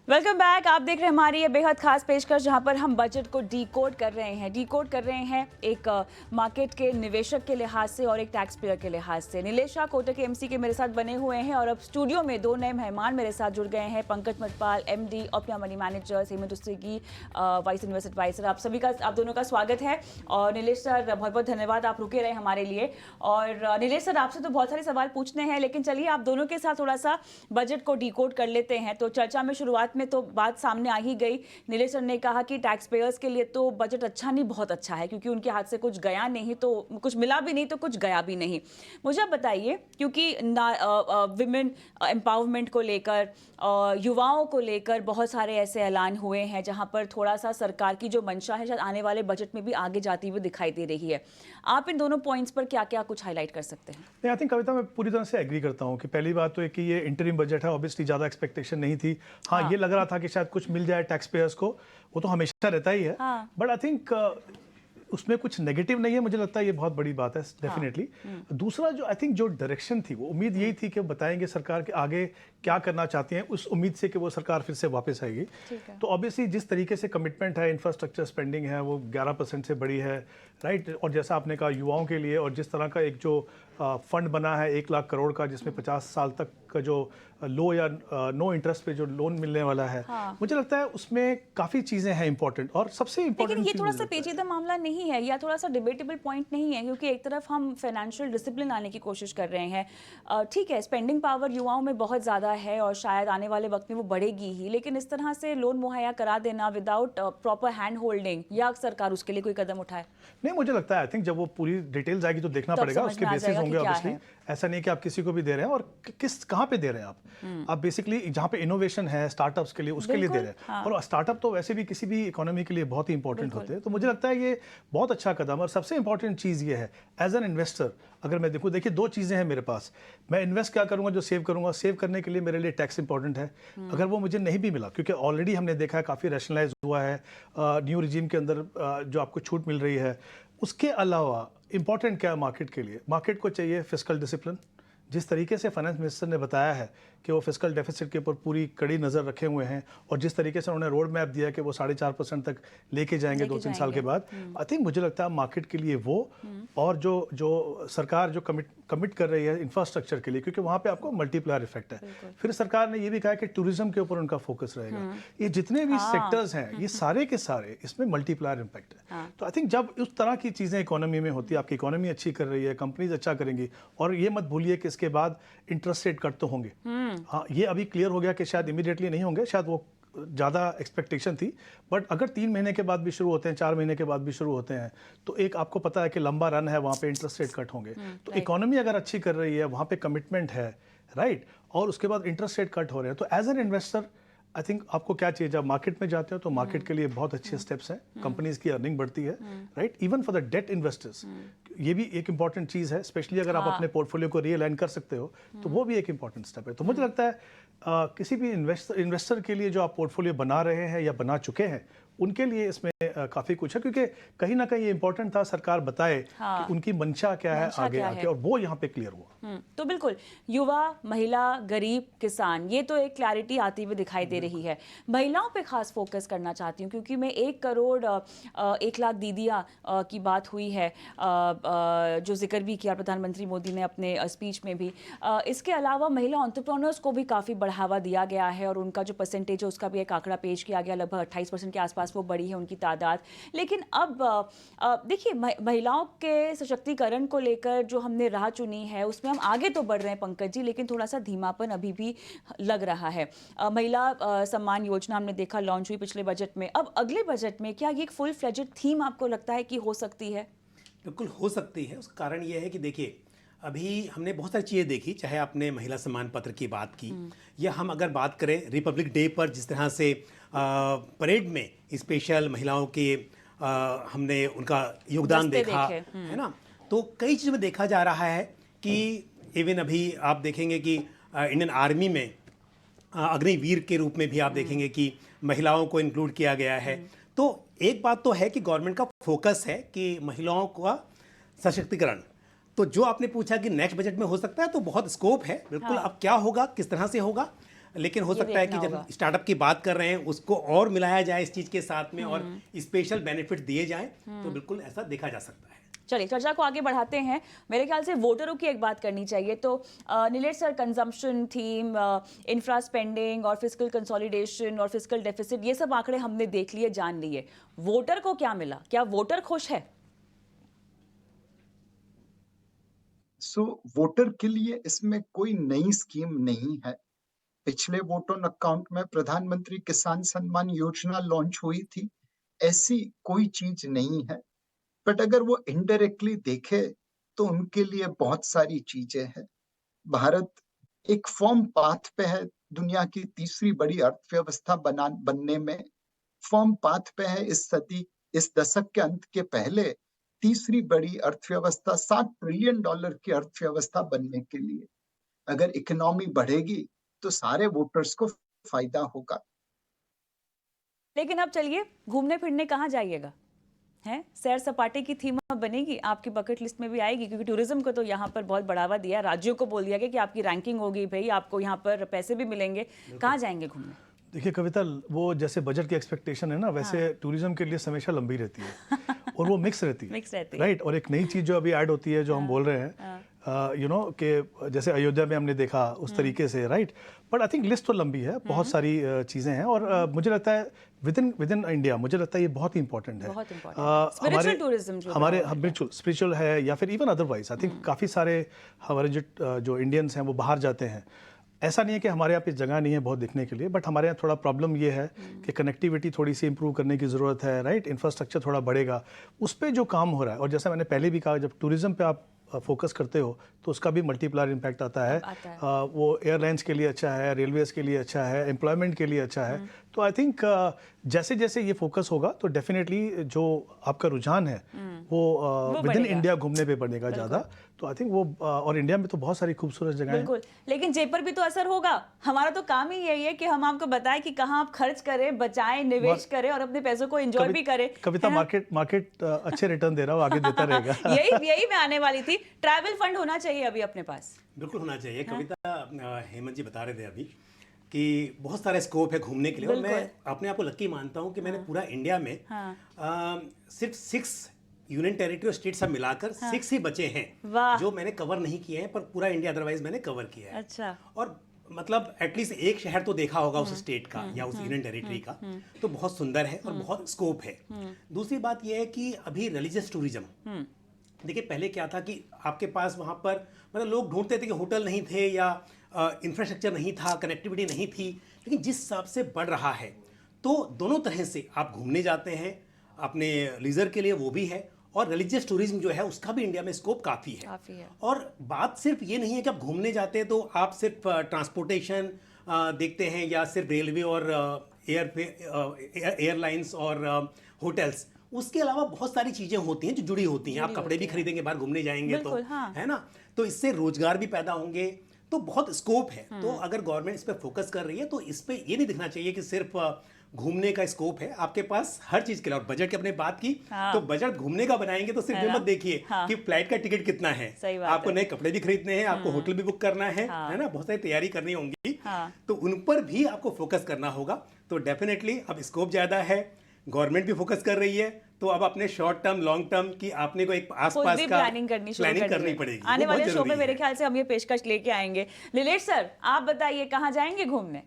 Welcome back. आप देख रहे हैं हमारी ये बेहद खास पेशकश जहां पर हम बजट को डीकोड कर रहे हैं एक मार्केट के निवेशक के लिहाज से और एक टैक्स पेयर के लिहाज से। नीलेशा कोटक एमसी के मेरे साथ बने हुए हैं और अब स्टूडियो में दो नए मेहमान मेरे साथ जुड़ गए हैं। पंकज मटपाल एमडी ओपिया मनी मैनेजर, हेमंत उसेगी वाइस इन्वेस्ट एडवाइजर। आप दोनों का स्वागत है। और नीलेश सर बहुत बहुत धन्यवाद, आप रुके रहे हमारे लिए। और नीलेश सर आपसे तो बहुत सारे सवाल पूछने हैं, लेकिन चलिए आप दोनों के साथ थोड़ा सा बजट को डीकोड कर लेते हैं। तो चर्चा में शुरुआत में तो बात सामने आ ही गई। नीलेश सर ने कहा कि टैक्स पेयर्स के लिए तो बजट अच्छा नहीं, बहुत अच्छा है, क्योंकि उनके हाथ से कुछ गया नहीं, तो कुछ मिला भी नहीं तो कुछ गया भी नहीं। मुझे आप बताइए, क्योंकि विमेन एम्पावरमेंट को लेकर, युवाओं को लेकर बहुत सारे ऐसे ऐलान हुए हैं जहां पर थोड़ा सा सरकार की जो मंशा है शायद आने वाले बजट में भी आगे जाती हुई दिखाई दे रही है। आप इन दोनों पॉइंट्स पर क्या क्या कुछ हाईलाइट कर सकते हैं? आई थिंक कविता, मैं पूरी तरह से एग्री करता हूँ कि पहली बात तो है कि ये इंटरिम बजट है, ऑब्वियसली ज़्यादा एक्सपेक्टेशन नहीं थी। हाँ, ये लग रहा था कि शायद कुछ मिल जाए टैक्स पेयर्स को, वो तो हमेशा रहता ही है। बट आई थिंक उसमें कुछ नेगेटिव नहीं है, मुझे लगता है ये बहुत बड़ी बात है डेफिनेटली। दूसरा जो आई थिंक जो डायरेक्शन थी, वो उम्मीद यही थी कि बताएंगे सरकार के आगे क्या करना चाहती हैं, उस उम्मीद से कि वो सरकार फिर से वापस आएगी। तो ऑब्वियसली जिस तरीके से कमिटमेंट है, इंफ्रास्ट्रक्चर स्पेंडिंग है, वो 11% से बड़ी है, राइट। और जैसा आपने कहा युवाओं के लिए, और जिस तरह का एक जो फंड बना है 1 लाख करोड़ का, जिसमें 50 साल तक का जो लो या नो इंटरेस्ट पे जो लोन मिलने वाला है, मुझे लगता है उसमें काफ़ी चीज़ें हैं इंपॉर्टेंट। और सबसे इम्पोर्टेंट, लेकिन ये थोड़ा सा पेचीदा मामला नहीं है या थोड़ा सा डिबेटेबल पॉइंट नहीं है, क्योंकि एक तरफ हम फाइनेंशियल डिसिप्लिन लाने की कोशिश कर रहे हैं। ठीक है, स्पेंडिंग पावर युवाओं में बहुत ज़्यादा है और शायद आने वाले वक्त में वो बढ़ेगी ही, लेकिन इस तरह से लोन मुहैया करा देना विदाउट प्रॉपर हैंड होल्डिंग, या सरकार उसके लिए कोई कदम उठाए? नहीं, मुझे लगता है आई थिंक जब वो पूरी डिटेल्स आएगी तो देखना पड़ेगा, उसके बेसिस होंगे ऑब्वियसली। ऐसा नहीं कि आप किसी को भी दे रहे हैं और कहाँ पे दे रहे हैं आप बेसिकली जहाँ पे इनोवेशन है स्टार्टअप्स के लिए, उसके लिए दे रहे हैं। और स्टार्टअप तो वैसे भी किसी भी इकोनॉमी के लिए बहुत ही इंपॉर्टेंट होते हैं। तो मुझे लगता है ये बहुत अच्छा कदम। और सबसे इंपॉर्टेंट चीज़ ये है, एज एन इन्वेस्टर अगर मैं देखूँ, देखिए 2 चीज़ें हैं मेरे पास। मैं इन्वेस्ट क्या करूँगा, जो सेव करूँगा, सेव करने के लिए मेरे लिए टैक्स इंपॉर्टेंट है। अगर वो मुझे नहीं भी मिला, क्योंकि ऑलरेडी हमने देखा है काफ़ी रैशनलाइज हुआ है न्यू रिजीम के अंदर, जो आपको छूट मिल रही है। उसके अलावा इंपॉर्टेंट क्या है मार्केट के लिए? मार्केट को चाहिए फिस्कल डिसिप्लिन। जिस तरीके से फाइनेंस मिनिस्टर ने बताया है कि वो फिस्कल डेफिसिट के ऊपर पूरी कड़ी नज़र रखे हुए हैं, और जिस तरीके से उन्होंने रोड मैप दिया कि वो 4.5% तक लेके जाएंगे 2-3 साल के बाद, आई थिंक मुझे लगता है मार्केट के लिए वो, और जो सरकार जो कमिट कर रही है इंफ्रास्ट्रक्चर के लिए, क्योंकि वहाँ पे आपको मल्टीप्लायर इफेक्ट है। फिर सरकार ने ये भी कहा कि टूरिज्म के ऊपर उनका फोकस रहेगा। ये जितने भी सेक्टर्स हैं, ये सारे के सारे इसमें मल्टीप्लायर इम्पैक्ट है। तो आई थिंक जब उस तरह की चीज़ें इकोनॉमी में होती है, आपकी इकोनॉमी अच्छी कर रही है, कंपनीज अच्छा करेंगी, और ये मत भूलिए कि इसके बाद इंटरेस्ट रेट कट तो होंगे। हाँ, ये अभी क्लियर हो गया कि शायद इमीडिएटली नहीं होंगे, शायद वो ज़्यादा एक्सपेक्टेशन थी, बट अगर 3 महीने के बाद भी शुरू होते हैं, 4 महीने के बाद भी शुरू होते हैं, तो एक आपको पता है कि लंबा रन है, वहाँ पे इंटरेस्ट रेट कट होंगे। तो इकोनॉमी अगर अच्छी कर रही है, वहाँ पे कमिटमेंट है, राइट, और उसके बाद इंटरेस्ट रेट कट हो रहे हैं, तो as an investor I think आपको क्या चाहिए? जब मार्केट में जाते हो तो मार्केट के लिए बहुत अच्छे स्टेप्स हैं, कंपनीज की अर्निंग बढ़ती है, right. Even for the debt investors ये भी एक इंपॉर्टेंट चीज़ है, स्पेशली अगर आप अपने पोर्टफोलियो को रीअलाइन कर सकते हो, तो वो भी एक इंपॉर्टेंट स्टेप है। तो मुझे लगता है किसी भी इन्वेस्टर के लिए जो आप पोर्टफोलियो बना रहे हैं या बना चुके हैं, उनके लिए इसमें काफ़ी कुछ है, क्योंकि कहीं ना कहीं ये इंपॉर्टेंट था सरकार बताए कि उनकी मंशा क्या है आगे आके, और वो यहाँ पे क्लियर हुआ। तो बिल्कुल युवा, महिला, गरीब, किसान, ये तो एक क्लैरिटी आती हुई दिखाई दे रही है। महिलाओं पे खास फोकस करना चाहती हूँ, क्योंकि मैं 1 करोड़ 1 लाख दीदियाँ की बात हुई है, जो जिक्र भी किया प्रधानमंत्री मोदी ने अपने स्पीच में भी। इसके अलावा महिला एंटरप्रेन्योर्स को भी काफ़ी बढ़ावा दिया गया है, और उनका जो परसेंटेज है उसका भी एक आंकड़ा पेश किया गया, लगभग 28% के आसपास वो बढ़ी है उनकी तादाद। लेकिन अब देखिए, महिलाओं के सशक्तिकरण को लेकर जो हमने राह चुनी है, उसमें हम आगे तो बढ़ रहे हैं पंकज जी, लेकिन थोड़ा सा धीमापन अभी भी लग रहा है। महिला सम्मान योजना हमने देखा लॉन्च हुई पिछले बजट में। अब अगले बजट में क्या ये एक फुल फ्लेजेड थीम आपको लगता है कि हो सकती है? बिल्कुल हो सकती है। उसका कारण ये है कि देखिए, अभी हमने बहुत सारी चीज़ें देखी, चाहे आपने महिला सम्मान पत्र की बात की, या हम अगर बात करें रिपब्लिक डे पर जिस तरह से परेड में स्पेशल महिलाओं के हमने उनका योगदान देखा, है ना। तो कई चीज़ों में देखा जा रहा है कि इवन अभी आप देखेंगे कि इंडियन आर्मी में अग्निवीर के रूप में भी आप देखेंगे कि महिलाओं को इंक्लूड किया गया है। तो एक बात तो है कि गवर्नमेंट का फोकस है कि महिलाओं का सशक्तिकरण। तो जो आपने पूछा कि नेक्स्ट बजट में हो सकता है, तो बहुत स्कोप है बिल्कुल। अब क्या होगा, किस तरह से होगा, लेकिन हो सकता है कि जब स्टार्टअप की बात कर रहे हैं उसको और मिलाया जाए इस चीज के साथ में और स्पेशल बेनिफिट दिए जाएं तो बिल्कुल ऐसा देखा जा सकता है। चलिए चर्चा को आगे बढ़ाते हैं। मेरे ख्याल से वोटरों की एक बात करनी चाहिए। तो Nilesh sir, consumption theme, infra spending और फिस्कल कंसोलिडेशन और फिस्कल डेफिसिट, ये सब आंकड़े हमने देख लिए, जान लिए। वोटर को क्या मिला? क्या वोटर खुश है? वोटर के लिए इसमें कोई नई स्कीम नहीं है। पिछले वोट ऑन अकाउंट में प्रधानमंत्री किसान सम्मान योजना लॉन्च हुई थी, ऐसी कोई चीज नहीं है। बट अगर वो इनडायरेक्टली देखे तो उनके लिए बहुत सारी चीजें हैं। भारत एक फर्म पाथ पे है, दुनिया की तीसरी बड़ी अर्थव्यवस्था बनने में फर्म पाथ पे है। इस दशक के अंत के पहले तीसरी बड़ी अर्थव्यवस्था, $60 ट्रिलियन की अर्थव्यवस्था बनने के लिए अगर इकोनॉमी बढ़ेगी तो सारे वोटर्स को फायदा होगा। लेकिन अब चलिए, घूमने फिरने कहाँ जाइएगा? है सैर सपाटे की थीम बनेगी, आपकी बकेट लिस्ट में भी आएगी, क्योंकि टूरिज्म को तो यहाँ पर बहुत बढ़ावा दिया है। राज्यों को बोल दिया गया कि आपकी रैंकिंग होगी भाई, आपको यहाँ पर पैसे भी मिलेंगे। कहाँ जाएंगे घूमने? देखिए कविता, वो जैसे बजट की एक्सपेक्टेशन है ना, वैसे टूरिज्म के लिए हमेशा लंबी रहती है और वो मिक्स रहती है, राइट। और एक नई चीज़ जो अभी ऐड होती है, जो हम बोल रहे हैं यू नो कि जैसे अयोध्या में हमने देखा उस तरीके से, right. But I think list तो लंबी है, बहुत सारी चीज़ें हैं और मुझे लगता है विद इन इंडिया मुझे लगता है ये बहुत ही इंपॉर्टेंट है। हमारे बिल्कुल स्पिरिचुअल है या फिर इवन अदरवाइज आई थिंक काफ़ी सारे हमारे जो इंडियंस हैं वो बाहर जाते हैं। ऐसा नहीं है कि हमारे यहाँ पे जगह नहीं है बहुत दिखने के लिए, बट हमारे यहाँ थोड़ा प्रॉब्लम ये है कि कनेक्टिविटी थोड़ी सी इंप्रूव करने की ज़रूरत है, राइट। इंफ्रास्ट्रक्चर थोड़ा बढ़ेगा, उस पर जो काम हो रहा है। और जैसा मैंने पहले भी कहा, जब टूरिज्म पे आप फोकस करते हो तो उसका भी मल्टीप्लायर इम्पैक्ट आता है। वो एयरलाइंस के लिए अच्छा है, रेलवेज के लिए अच्छा है, एम्प्लॉयमेंट के लिए अच्छा है। तो आई थिंक जैसे जैसे ये फोकस होगा तो डेफिनेटली जो आपका रुझान है वो विद इन इंडिया घूमने पे बढ़ेगा ज़्यादा। तो आई थिंक वो और इंडिया में तो बहुत सारी खूबसूरत जगह हैं। लेकिन जेब पर भी तो असर होगा। हमारा तो काम ही यही है कि हम आपको बताएं कि कहाँ आप खर्च करें, बचाएं, निवेश करें और अपने पैसों को एंजॉय भी करें। कविता, मार्केट अच्छे रिटर्न दे रहा हो, आगे देता रहेगा। यही मैं आने वाली थी। ट्रैवल फंड होना चाहिए अभी अपने पास। बिल्कुल होना चाहिए। कविता, हेमंत जी बता रहे थे अभी कि बहुत सारा स्कोप है घूमने के लिए और मैं अपने आप को लकी मानता हूँ कि मैंने पूरा इंडिया में सिर्फ 6 यूनियन टेरिटरी और स्टेट सब मिलाकर 6 ही बचे हैं जो मैंने कवर नहीं किए हैं, पर पूरा इंडिया अदरवाइज मैंने कवर किया है। अच्छा। और मतलब एटलीस्ट एक शहर तो देखा होगा उस स्टेट का या उस यूनियन टेरिटरी का, तो बहुत सुंदर है और बहुत स्कोप है। दूसरी बात यह है कि अभी रिलीजियस टूरिज्म, देखिए पहले क्या था कि आपके पास वहाँ पर मतलब लोग ढूंढते थे कि होटल नहीं थे या इंफ्रास्ट्रक्चर नहीं था, कनेक्टिविटी नहीं थी। लेकिन जिस हिसाब से बढ़ रहा है तो दोनों तरह से आप घूमने जाते हैं, अपने लीजर के लिए वो भी है, और रिलीजियस टूरिज्म जो है उसका भी इंडिया में स्कोप काफ़ी है। और बात सिर्फ ये नहीं है कि आप घूमने जाते हैं तो आप सिर्फ ट्रांसपोर्टेशन देखते हैं या सिर्फ रेलवे और एयरलाइंस और होटल्स। उसके अलावा बहुत सारी चीज़ें होती हैं जो जुड़ी होती हैं। आप कपड़े भी खरीदेंगे, बाहर घूमने जाएंगे तो, है ना, तो इससे रोजगार भी पैदा होंगे, तो बहुत स्कोप है। तो अगर गवर्नमेंट इस पर फोकस कर रही है तो इस पर ये नहीं दिखना चाहिए कि सिर्फ घूमने का स्कोप है, आपके पास हर चीज के लिए। और बजट की अपने बात की तो बजट घूमने का बनाएंगे तो सिर्फ ये मत देखिए कि फ्लाइट का टिकट कितना है, आपको नए कपड़े भी खरीदने हैं, आपको होटल भी बुक करना है ना, बहुत सारी तैयारी करनी होंगी। तो उन पर भी आपको फोकस करना होगा। तो डेफिनेटली अब स्कोप ज्यादा है, गवर्नमेंट भी फोकस कर रही है, तो अब अपने शॉर्ट टर्म लॉन्ग टर्म की आपने को एक आसपास का प्लानिंग करनी पड़ेगी। आने वाले शो में मेरे ख्याल से हम ये पेशकश लेके आएंगे। नीलेश सर, आप बताइए कहाँ जाएंगे घूमने?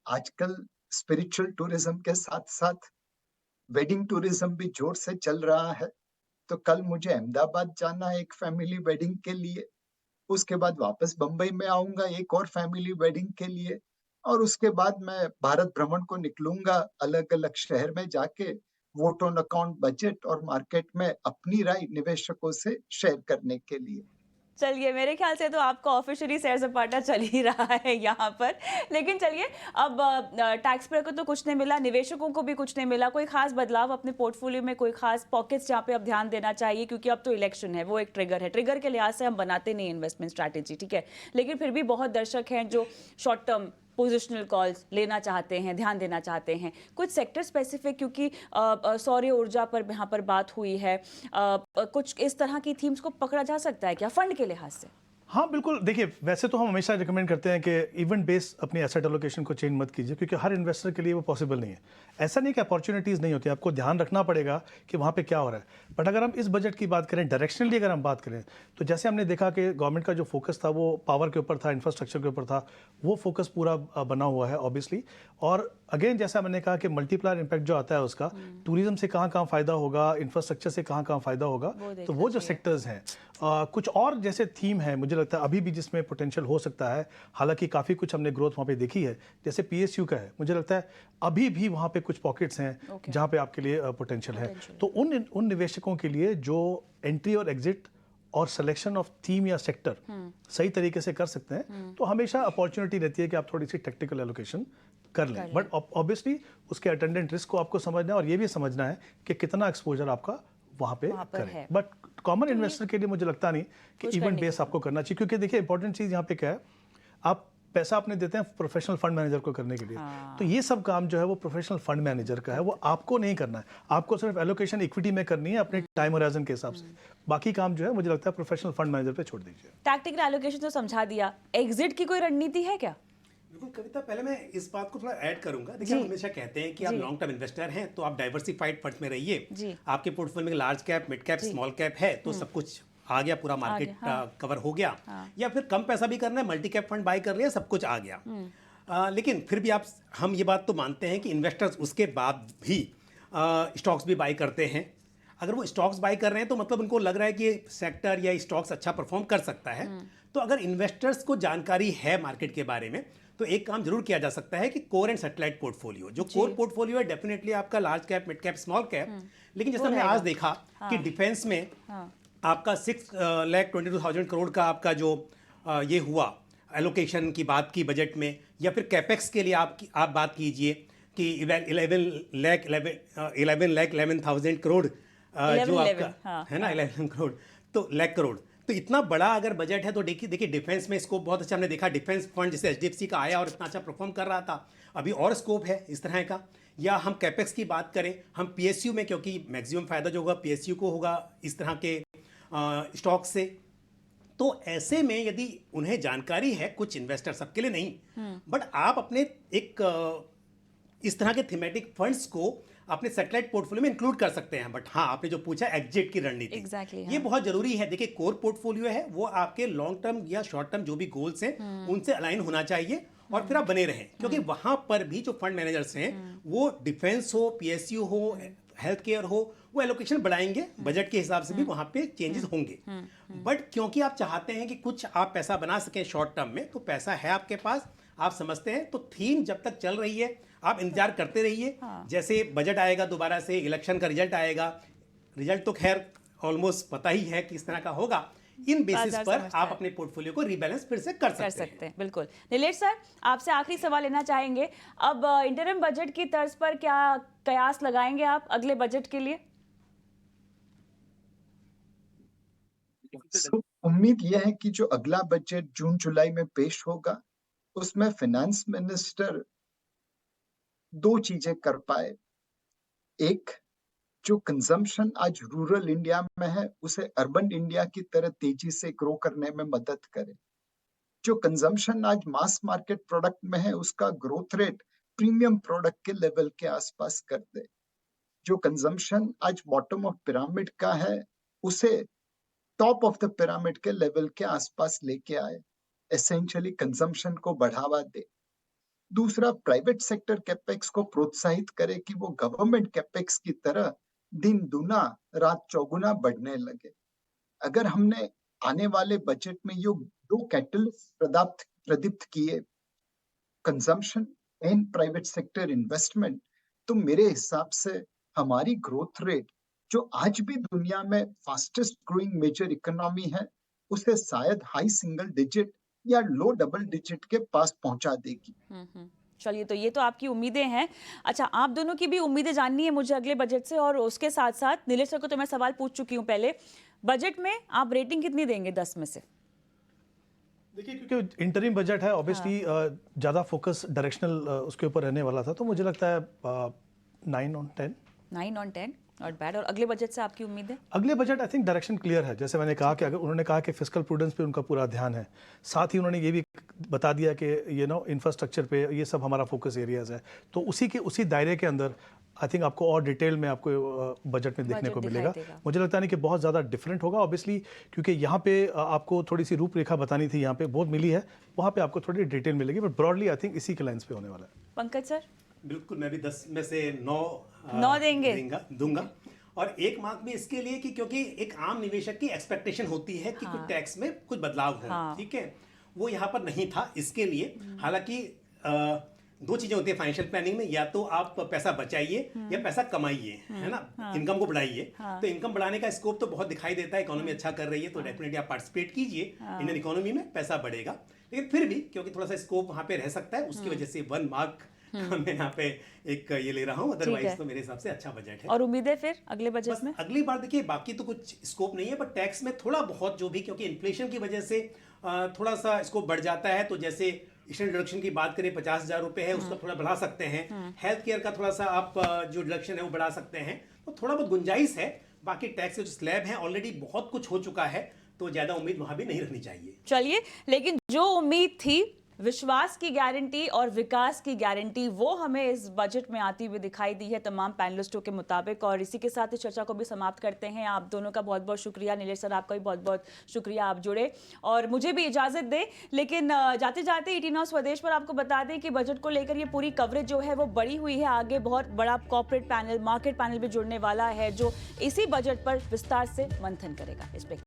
आजकल स्पिरिचुअल टूरिज्म के साथ साथ वेडिंग टूरिज्म भी जोर से चल रहा है। तो कल मुझे अहमदाबाद जाना है एक फैमिली वेडिंग के लिए, उसके बाद वापस बंबई में आऊंगा एक और फैमिली वेडिंग के लिए, और उसके बाद मैं भारत भ्रमण को निकलूंगा अलग अलग शहर में जाके वोट ऑन अकाउंट, बजट और मार्केट में अपनी राय निवेशकों से शेयर करने के लिए। चलिए, मेरे ख्याल से तो आपका ऑफिशियली सैर सपाटा चल ही रहा है यहाँ पर। लेकिन चलिए, अब टैक्स पेयर को तो कुछ नहीं मिला, निवेशकों को भी कुछ नहीं मिला। कोई खास बदलाव अपने पोर्टफोलियो में, कोई खास पॉकेट्स जहाँ पे अब ध्यान देना चाहिए? क्योंकि अब तो इलेक्शन है, वो एक ट्रिगर है। ट्रिगर के लिहाज से हम बनाते नहीं इन्वेस्टमेंट स्ट्रैटेजी, ठीक है, लेकिन फिर भी बहुत दर्शक हैं जो शॉर्ट टर्म पोजिशनल कॉल्स लेना चाहते हैं, ध्यान देना चाहते हैं? कुछ सेक्टर स्पेसिफिक, क्योंकि सौर ऊर्जा पर यहाँ पर बात हुई है, कुछ इस तरह की थीम्स को पकड़ा जा सकता है क्या फंड के लिहाज से? हाँ बिल्कुल, देखिए वैसे तो हम हमेशा रिकमेंड करते हैं कि इवेंट बेस अपनी एसेट एलोकेशन को चेंज मत कीजिए, क्योंकि हर इन्वेस्टर के लिए वो पॉसिबल नहीं है। ऐसा नहीं कि अपॉर्चुनिटीज़ नहीं होती, आपको ध्यान रखना पड़ेगा कि वहाँ पे क्या हो रहा है। बट अगर हम इस बजट की बात करें, डायरेक्शनली अगर हम बात करें, तो जैसे हमने देखा कि गवर्नमेंट का जो फोकस था वो पावर के ऊपर था, इंफ्रास्ट्रक्चर के ऊपर था, वो फोकस पूरा बना हुआ है ऑब्वियसली। और अगेन जैसा मैंने कहा कि मल्टीप्लायर इम्पैक्ट जो आता है उसका, टूरिज्म से कहाँ कहाँ फ़ायदा होगा, इंफ्रास्ट्रक्चर से कहाँ कहाँ फ़ायदा होगा, तो वो जो सेक्टर्स हैं, कुछ और जैसे थीम है मुझे लगता है अभी भी जिसमें पोटेंशियल हो सकता है। हालांकि काफ़ी कुछ हमने ग्रोथ वहाँ पे देखी है, जैसे PSU का है, मुझे लगता है अभी भी वहाँ पे कुछ पॉकेट्स हैं जहाँ पे आपके लिए पोटेंशियल है। तो उन निवेशकों के लिए जो एंट्री और एग्जिट और सिलेक्शन ऑफ थीम या सेक्टर सही तरीके से कर सकते हैं, तो हमेशा अपॉर्चुनिटी रहती है कि आप थोड़ी सी टेक्निकल एलोकेशन कर लें। बट ऑब्वियसली उसके अटेंडेंट रिस्क को आपको समझना है और ये भी समझना है कि कितना एक्सपोजर आपका वहाँ पे करें। बट कॉमन इन्वेस्टर के लिए मुझे लगता नहीं कि इवेंट बेस आपको करना चाहिए, क्योंकि देखिए इंपॉर्टेंट चीज़ यहाँ पे क्या है, आप पैसा अपने देते हैं प्रोफेशनल फंड मैनेजर को करने के लिए। तो ये सब काम जो है वो प्रोफेशनल फंड मैनेजर का है, वो आपको नहीं करना है। आपको सिर्फ एलोकेशन इक्विटी में करनी है अपने टाइम होराइजन के हिसाब से। बाकी काम जो है मुझे लगता है प्रोफेशनल फंड मैनेजर पे छोड़ दीजिए। टैक्टिकल एलोकेशन तो समझा दिया, एग्जिट की कोई रणनीति है क्या? बिल्कुल कविता, पहले मैं इस बात को थोड़ा ऐड करूंगा। देखिए हम हमेशा कहते हैं कि आप लॉन्ग टर्म इन्वेस्टर हैं तो आप डाइवर्सिफाइड फंड्स में रहिए। आपके पोर्टफोलियो में large cap, mid cap, small cap है तो सब कुछ आ गया, पूरा मार्केट कवर हो गया। या फिर कम पैसा भी करना है, मल्टी कैप फंड बाय कर लिया, सब कुछ आ गया। लेकिन फिर भी हम ये बात तो मानते हैं कि इन्वेस्टर्स उसके बाद भी स्टॉक्स भी बाय करते हैं। अगर वो स्टॉक्स बाय कर रहे हैं तो मतलब उनको लग रहा है कि सेक्टर या स्टॉक्स अच्छा परफॉर्म कर सकता है। तो अगर इन्वेस्टर्स को जानकारी है मार्केट के बारे में, तो एक काम जरूर किया जा सकता है कि कोर एंड सैटेलाइट पोर्टफोलियो, जो कोर पोर्टफोलियो है डेफिनेटली आपका large cap, mid cap, small cap. लेकिन जैसे हमने आज देखा कि डिफेंस में आपका 6,22,000 करोड़ का आपका जो ये हुआ एलोकेशन की बात की बजट में, या फिर कैपेक्स के लिए आप बात कीजिए कि 11,11,000 करोड़ जो आपका है ना, 11 करोड़ तो लाख करोड़। तो इतना बड़ा अगर बजट है तो देखिए डिफेंस में स्कोप बहुत अच्छा हमने देखा। डिफेंस फंड जैसे HDFC का आया और इतना अच्छा परफॉर्म कर रहा था, अभी और स्कोप है इस तरह का। या हम कैपेक्स की बात करें, हम PSU में, क्योंकि मैक्सिमम फायदा जो होगा PSU को होगा इस तरह के स्टॉक से। तो ऐसे में यदि उन्हें जानकारी है, कुछ इन्वेस्टर, सबके लिए नहीं, बट आप अपने एक इस तरह के थीमेटिक फंड्स को अपने सैटेलाइट पोर्टफोलियो में इंक्लूड कर सकते हैं। बट हाँ, आपने जो पूछा एग्जिट की रणनीति, ये बहुत जरूरी है। देखिए कोर पोर्टफोलियो है वो आपके लॉन्ग टर्म या शॉर्ट टर्म जो भी गोल्स हैं उनसे अलाइन होना चाहिए और फिर आप बने रहें, क्योंकि वहां पर भी जो फंड मैनेजर्स हैं वो डिफेंस हो, PSU हो, हेल्थ केयर हो, वो एलोकेशन बढ़ाएंगे, बजट के हिसाब से भी वहां पे चेंजेस होंगे। बट क्योंकि आप चाहते हैं कि कुछ आप पैसा बना सकें शॉर्ट टर्म में, तो पैसा है आपके पास, आप समझते हैं, तो थीम जब तक चल रही है आप इंतजार करते रहिए। जैसे बजट आएगा, दोबारा से इलेक्शन का रिजल्ट आएगा, रिजल्ट तो खैर ऑलमोस्ट पता ही है कि इस तरह का होगा। इन बेसिस पर आप अपने पोर्टफोलियो को रीबैलेंस फिर से कर सकते हैं। बिल्कुल। नीलेश सर, आपसे आखिरी सवाल लेना चाहेंगे। अब इंटरिम बजट की तर्ज पर क्या कयास लगाएंगे आप अगले बजट के लिए? उम्मीद यह है कि जो अगला बजट जून जुलाई में पेश होगा उसमें फाइनेंस मिनिस्टर दो चीजें कर पाए। एक, जो कंजम्पशन आज रूरल इंडिया में है उसे अर्बन इंडिया की तरह तेजी से ग्रो करने में मदद करे। जो कंजम्पशन आज मास मार्केट प्रोडक्ट में है उसका ग्रोथ रेट प्रीमियम प्रोडक्ट के लेवल के आसपास कर दे। जो कंजम्पशन आज बॉटम ऑफ पिरामिड का है उसे टॉप ऑफ द पिरामिड के लेवल के आसपास लेके आए, एसेंशियली कंजम्पशन को बढ़ावा दे। दूसरा, प्राइवेट सेक्टर कैपेक्स को प्रोत्साहित करे कि वो गवर्नमेंट कैपेक्स की तरह दिन दुना रात चौगुना बढ़ने लगे। अगर हमने आने वाले बजट में ये दो कैटलिस्ट प्रदीप्त किए, consumption and private sector investment, तो मेरे हिसाब से हमारी ग्रोथ रेट जो आज भी दुनिया में फास्टेस्ट ग्रोइंग मेजर इकोनॉमी है उसे शायद हाई सिंगल डिजिट या लो डबल डिजिट के पास पहुंचा देगी। चलिए, तो ये तो आपकी उम्मीदें हैं। अच्छा, आप दोनों की भी उम्मीदें जाननी है मुझे अगले बजट से, और उसके साथ साथ नीलेश सर को तो मैं सवाल पूछ चुकी हूँ पहले। बजट में आप रेटिंग कितनी देंगे 10 में से? देखिए, क्योंकि इंटरिम बजट है, ऑब्वियसली ज़्यादा फोकस डायरेक्शनल उसके ऊपर रहने वाला था, तो मुझे लगता है 9 on 10। 9 on 10 not bad. और अगले बजट से आपकी उम्मीद है? अगले budget I think direction clear है, जैसे मैंने कहा कि अगर उन्होंने कहा कि फिस्कल प्रूडेंस पे उनका पूरा ध्यान है, साथ ही उन्होंने ये भी बता दिया कि इंफ्रास्ट्रक्चर पे ये सब हमारा फोकस एरियाज है, तो उसी दायरे के अंदर आई थिंक आपको और डिटेल में आपको बजट में देखने को मिलेगा। मुझे लगता नहीं कि बहुत ज़्यादा डिफरेंट होगा, ऑब्वियसली, क्योंकि यहाँ पे आपको थोड़ी सी रूपरेखा बतानी थी, यहाँ पे बहुत मिली है, वहाँ पे आपको थोड़ी डिटेल मिलेगी, बट ब्रॉडली आई थिंक इसी के लाइन्स पे होने वाला है। पंकज सर? बिल्कुल, मैं भी 10 में से 9 दूंगा। और एक मार्क भी इसके लिए कि क्योंकि एक आम निवेशक की एक्सपेक्टेशन होती है कि कुछ टैक्स में कुछ बदलाव हो, ठीक है, वो यहाँ पर नहीं था इसके लिए। हालांकि दो चीजें होती है फाइनेंशियल प्लानिंग में, या तो आप पैसा बचाइए या पैसा कमाइए, है ना, इनकम को बढ़ाइए। तो इनकम बढ़ाने का स्कोप तो बहुत दिखाई देता है, इकोनॉमी अच्छा कर रही है, तो डेफिनेटली आप पार्टिसिपेट कीजिए इंडियन इकोनॉमी में, पैसा बढ़ेगा। लेकिन फिर भी क्योंकि थोड़ा सा स्कोप वहां पे रह सकता है, उसकी वजह से 1 मार्क मैं यहाँ पे एक ये ले रहा हूँ, अदरवाइज तो मेरे हिसाब से अच्छा बजट है। और उम्मीदें फिर अगले बजट में? अगली बार देखिए, बाकी तो कुछ स्कोप नहीं है, बट टैक्स में थोड़ा बहुत जो भी, क्योंकि इन्फ्लेशन की वजह से थोड़ा सा स्कोप बढ़ जाता है, तो जैसे स्टैंडर्ड डिडक्शन की बात करें 50,000 रुपए है, उसका थोड़ा बढ़ा सकते हैं। हेल्थ केयर का थोड़ा सा आप जो डिडक्शन है वो बढ़ा सकते हैं, तो थोड़ा बहुत गुंजाइश है। बाकी टैक्स के जो स्लैब है ऑलरेडी बहुत कुछ हो चुका है, तो ज्यादा उम्मीद वहां भी नहीं रखनी चाहिए। चलिए, लेकिन जो उम्मीद थी, विश्वास की गारंटी और विकास की गारंटी, वो हमें इस बजट में आती हुई दिखाई दी है तमाम पैनलिस्टों के मुताबिक। और इसी के साथ इस चर्चा को भी समाप्त करते हैं। आप दोनों का बहुत बहुत शुक्रिया। नीलेश सर, आपका भी बहुत बहुत शुक्रिया, आप जुड़े। और मुझे भी इजाजत दें, लेकिन जाते जाते ET Now स्वदेश पर आपको बता दें कि बजट को लेकर ये पूरी कवरेज जो है वो बड़ी हुई है। आगे बहुत बड़ा कॉर्पोरेट पैनल, मार्केट पैनल भी जुड़ने वाला है, जो इसी बजट पर विस्तार से मंथन करेगा इस पे।